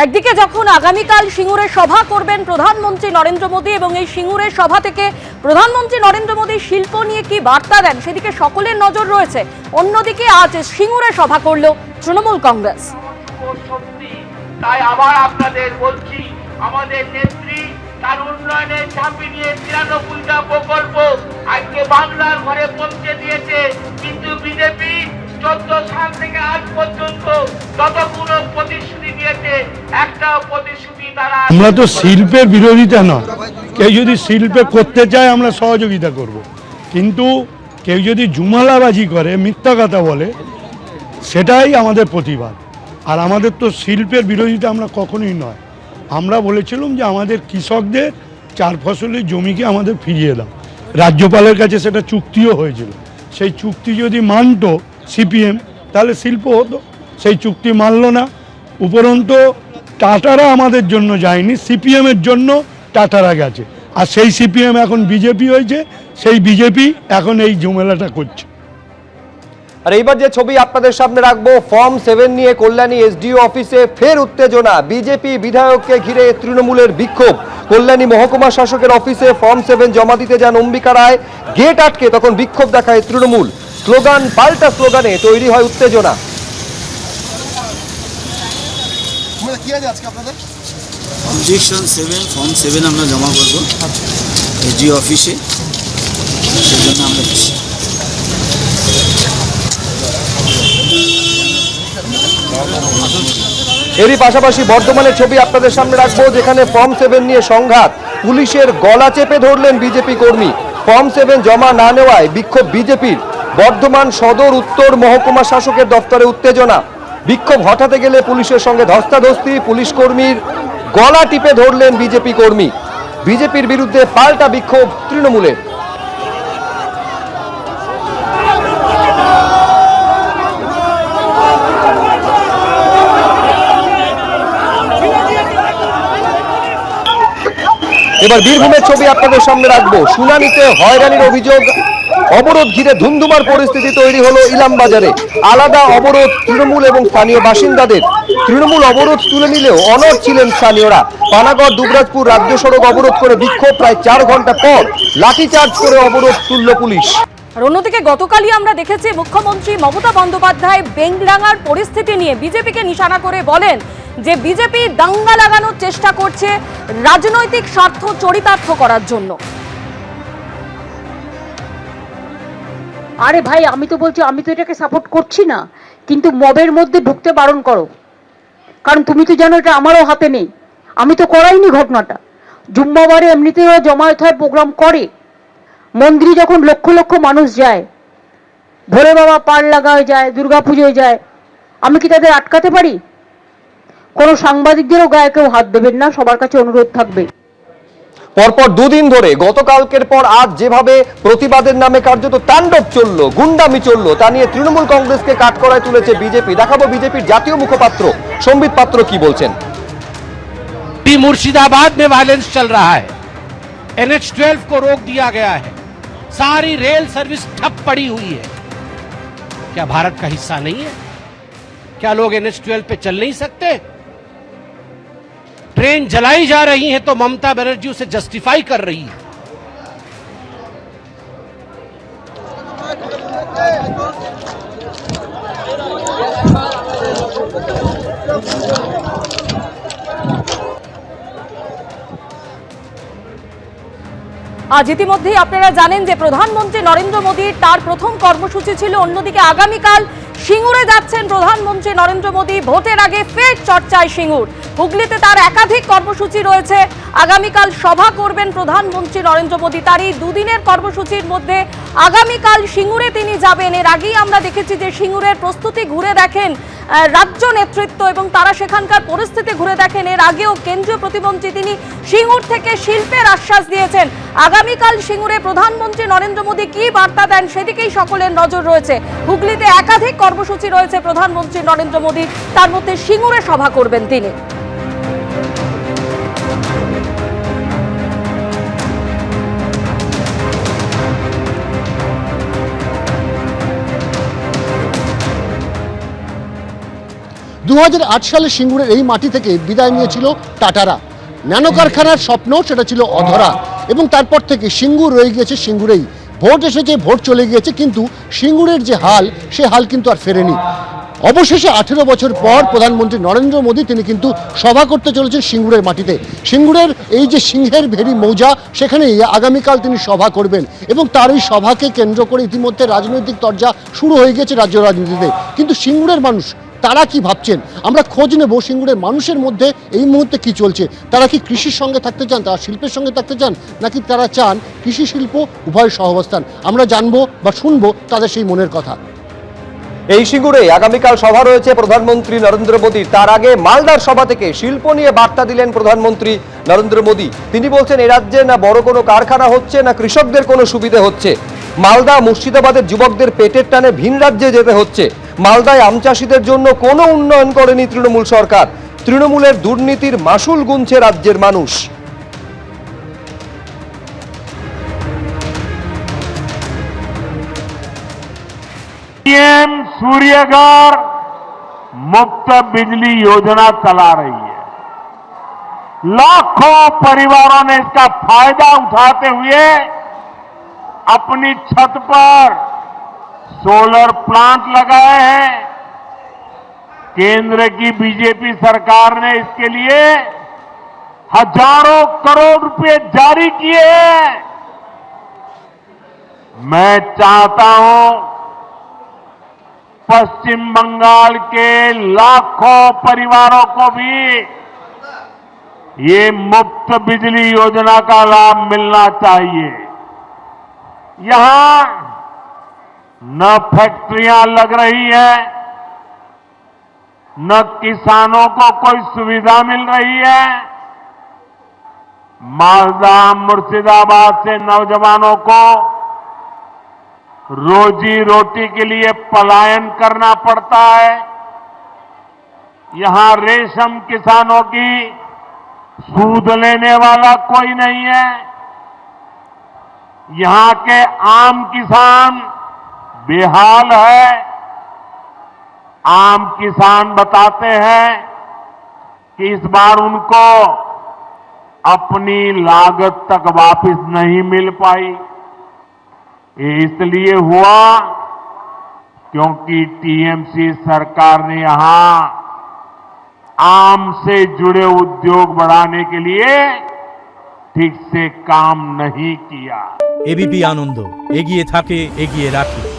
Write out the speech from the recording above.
একদিকে যখন আগামীকাল সিঙ্গুরে সভা করবেন প্রধানমন্ত্রী নরেন্দ্র মোদী এবং এই সিঙ্গুরের সভা থেকে প্রধানমন্ত্রী নরেন্দ্র মোদী শিল্প নিয়ে কি বার্তা দেন সেদিকে সকলের নজর রয়েছে। অন্যদিকে আজ সিঙ্গুরে সভা করল তৃণমূল কংগ্রেস। তাই আবার আপনাদের বলছি, আমাদের নেত্রী তার উন্নয়নের ঝাঁপি নিয়ে 93টা প্রকল্প আজকে বাংলার ঘরে পৌঁছে দিয়েছে, কিন্তু বিজেপি 14 সাল থেকে আজ পর্যন্ত যতগুলো প্রতিশ্রুতি দিয়েছে একটা প্রতিশ্রুতি তারা। আমরা তো শিল্পের বিরোধিতা নয়, কেউ যদি শিল্পে করতে চায় আমরা সহযোগিতা করব, কিন্তু কেউ যদি জুমালাবাজি করে মিথ্যা কথা বলে সেটাই আমাদের প্রতিবাদ। আর আমাদের তো শিল্পের বিরোধিতা আমরা কখনোই নয়। আমরা বলেছিলাম যে আমাদের কৃষকদের 4 ফসলের জমিকে আমাদের ফিরিয়ে দাও, রাজ্যপালের কাছে সেটা চুক্তিও হয়েছিল। সেই চুক্তি যদি মানত সিপিএম তাহলে শিল্প হতো, সেই চুক্তি মানল না। উপরন্তু টাটারা আমাদের জন্য যায়নি, সিপিএমের জন্য টাটারা গেছে, আর সেই সিপিএম এখন বিজেপি হয়েছে, সেই বিজেপি এখন এই ঝামেলাটা করছে। আর এইবার যে ছবি আপনাদের সামনে রাখবো, ফর্ম 7 নিয়ে কল্যাণী এসডিও অফিসে ফের উত্তেজনা, বিজেপি বিধায়ককে ঘিরে তৃণমূলের বিক্ষোভ। কল্যাণী মহকুমা শাসকের অফিসে ফর্ম 7 জমা দিতে যান অম্বিকা রায়, গেট আটকে তখন বিক্ষোভ দেখায় তৃণমূল। স্লোগান পাল্টা স্লোগানে তৈরি হয় উত্তেজনা। অবজেকশন 7 ফর্ম 7 আমরা জমা করব এসডিও অফিসে, সেই জন্য আমরা এরই পাশাপাশি বর্ধমানের ছবি আপনাদের সামনে রাখবো, যেখানে ফর্ম 7 নিয়ে সংঘাত, পুলিশের গলা চেপে ধরলেন বিজেপি কর্মী। ফর্ম 7 জমা না নেওয়ায় বিক্ষোভ বিজেপির। বর্ধমান সদর উত্তর মহকুমা শাসকের দপ্তরে উত্তেজনা, বিক্ষোভ হঠাতে গেলে পুলিশের সঙ্গে ধস্তাধস্তি, পুলিশ কর্মীর গলা টিপে ধরলেন বিজেপি কর্মী। বিজেপির বিরুদ্ধে পাল্টা বিক্ষোভ তৃণমূলের। এবার বীরভূমের ছবি আপনাদের সামনে রাখবো, শুনানিতে হয়রানির অভিযোগ, অবরোধ ঘিরে ধুন্ধুমার পরিস্থিতি তৈরি হলো ইলামবাজারে। আলাদা অবরোধ তৃণমূল এবং স্থানীয় বাসিন্দাদের। তৃণমূল অবরোধ তুলে নিলেও অনড় ছিলেন স্থানীয়রা। পানাগড় দুবরাজপুর রাজ্য সড়ক অবরোধ করে বিক্ষোভ, প্রায় 4 ঘন্টা পর লাঠিচার্জ করে অবরোধ তুলল পুলিশ। আর অন্যদিকে গতকালই আমরা দেখেছি মুখ্যমন্ত্রী মমতা বন্দ্যোপাধ্যায় বেঙ্গলাঙ্গার পরিস্থিতি নিয়ে বিজেপিকে নিশানা করে বলেন যে বিজেপি দাঙ্গা লাগানোর চেষ্টা করছে রাজনৈতিক স্বার্থ চরিতার্থ করার জন্য। আরে ভাই, আমি তো বলছি, আমি তো এটাকে সাপোর্ট করছি না, কিন্তু মবের মধ্যে ঢুকতে বারণ করো, কারণ তুমি তো জানো এটা আমারও হাতে নেই। আমি তো করাইনি ঘটনাটা। জুম্মাবারে এমনিতে জমায়েত হয়, প্রোগ্রাম করে, মন্দিরে যখন লক্ষ লক্ষ মানুষ যায়, ভোলে বাবা পার লাগায় যায়, দুর্গাপুজোয় যায়, আমি কি তাদের আটকাতে পারি? কোনো সাংবাদিকদেরও গায়ে কেউ হাত দেবেন না, সবার কাছে অনুরোধ থাকবে। পরপর 2 দিন ধরে গতকালকের পর আজ যেভাবে প্রতিবাদের নামে কার্যত তাণ্ডব চললো, গুন্ডামি চললো, তা নিয়ে তৃণমূল কংগ্রেসকে কাঠগড়ায় তুলেছে বিজেপি। দেখাবো বিজেপির জাতীয় মুখপাত্র সম্বিত পাত্র কি বলছেন। मुर्शिदाबाद में वायलेंस चल रहा है, NH-12 को रोक दिया गया है, सारी रेल सर्विस ठप पड़ी हुई है। क्या भारत का हिस्सा नहीं है? क्या लोग NH-12 पे चल नहीं सकते? ट्रेन जलाई जा रही है तो ममता बनर्जी उसे जस्टिफाई कर रही है। আজ ইতিমধ্যেই আপনারা জানেন যে প্রধানমন্ত্রী নরেন্দ্র মোদীর তার প্রথম কর্মসূচি ছিল। অন্যদিকে আগামীকাল সিঙ্গুরে যাচ্ছেন প্রধানমন্ত্রী নরেন্দ্র মোদী। ভোটের আগে ফের চর্চায় সিঙ্গুর। হুগলিতে তার একাধিক কর্মসূচি রয়েছে। আগামীকাল সভা করবেন প্রধানমন্ত্রী নরেন্দ্র মোদী। তার এই 2 দিনের কর্মসূচির মধ্যে আগামীকাল সিঙ্গুরে তিনি যাবেন। এর আগেই আমরা দেখেছি যে সিঙ্গুরের প্রস্তুতি ঘুরে দেখেন রাজ্য নেতৃত্ব এবং তারা সেখানকার পরিস্থিতি ঘুরে দেখেন। এর আগেও কেন্দ্রীয় প্রতিমন্ত্রী তিনি সিঙ্গুর থেকে শিল্পের আশ্বাস দিয়েছেন। আগামীকাল সিঙ্গুরে প্রধানমন্ত্রী নরেন্দ্র মোদী কি বার্তা দেন সেদিকেই সকলের নজর রয়েছে। হুগলিতে একাধিক কর্মসূচি রয়েছে প্রধানমন্ত্রী নরেন্দ্র মোদী, তার মধ্যে সিঙ্গুরে সভা করবেন তিনি। 2008 সালে সিঙ্গুরের এই মাটি থেকে বিদায় নিয়েছিল টাটারা। ন্যানো কারখানার স্বপ্ন সেটা ছিল অধরা, এবং তারপর থেকে সিঙ্গুর রয়ে গিয়েছে সিঙ্গুরেই। ভোট এসেছে, ভোট চলে গিয়েছে, কিন্তু সিঙ্গুরের যে হাল, সে হাল কিন্তু আর ফেরেনি। অবশেষে 18 বছর পর প্রধানমন্ত্রী নরেন্দ্র মোদী তিনি কিন্তু সভা করতে চলেছেন সিঙ্গুরের মাটিতে। সিঙ্গুরের এই যে সিংহের ভেরি মৌজা, সেখানেই আগামীকাল তিনি সভা করবেন, এবং তার এই সভাকে কেন্দ্র করে ইতিমধ্যে রাজনৈতিক তরজা শুরু হয়ে গেছে রাজ্য রাজনীতিতে। কিন্তু সিঙ্গুরের মানুষ তারা কি ভাবছেন, আমরা খোঁজ নেব সিঙ্গুরের মানুষের মধ্যে এই মুহূর্তে কি চলছে। তারা কি কৃষির সঙ্গে থাকতে চান, তারা শিল্পের সঙ্গে থাকতে চান, নাকি তারা চান কৃষি শিল্প উভয় সহাবস্থান? আমরা জানবো বা শুনবো তাদের সেই মনের কথা। এই সিঙ্গুরে আগামীকাল সভা রয়েছে প্রধানমন্ত্রী নরেন্দ্র মোদীর। তার আগে মালদার সভা থেকে শিল্প নিয়ে বার্তা দিলেন প্রধানমন্ত্রী নরেন্দ্র মোদী। তিনি বলছেন এ রাজ্যে না বড় কোনো কারখানা হচ্ছে, না কৃষকদের কোনো সুবিধে হচ্ছে। মালদা মুর্শিদাবাদের যুবকদের পেটের টানে ভিন রাজ্যে যেতে হচ্ছে। মালদায় আম চাষিদের জন্য কোনো উন্নয়ন করেনি তৃণমূল সরকার। তৃণমূলের দুর্নীতির মাসুল গুনছে রাজ্যের মানুষ। पीएम सूर्यघर मुफ्त बिजली योजना चला रही है। लाखों परिवारों ने इसका फायदा उठाते हुए अपनी छत पर सोलर प्लांट लगाए हैं। केंद्र की बीजेपी सरकार ने इसके लिए हजारों करोड़ रुपए जारी किए हैं। मैं चाहता हूं पश्चिम बंगाल के लाखों परिवारों को भी ये मुफ्त बिजली योजना का लाभ मिलना चाहिए। यहां न फैक्ट्रियां लग रही हैं, न किसानों को कोई सुविधा मिल रही है। मालदा मुर्शिदाबाद से नौजवानों को रोजी रोटी के लिए पलायन करना पड़ता है। यहां रेशम किसानों की सूद लेने वाला कोई नहीं है। यहां के आम किसान बेहाल है। आम किसान बताते हैं कि इस बार उनको अपनी लागत तक वापस नहीं मिल पाई। ये इसलिए हुआ क्योंकि टीएमसी सरकार ने यहां आम से जुड़े उद्योग बढ़ाने के लिए ठीक से काम नहीं किया। एबीपी आनंद एगिए थाके एगिए राखे।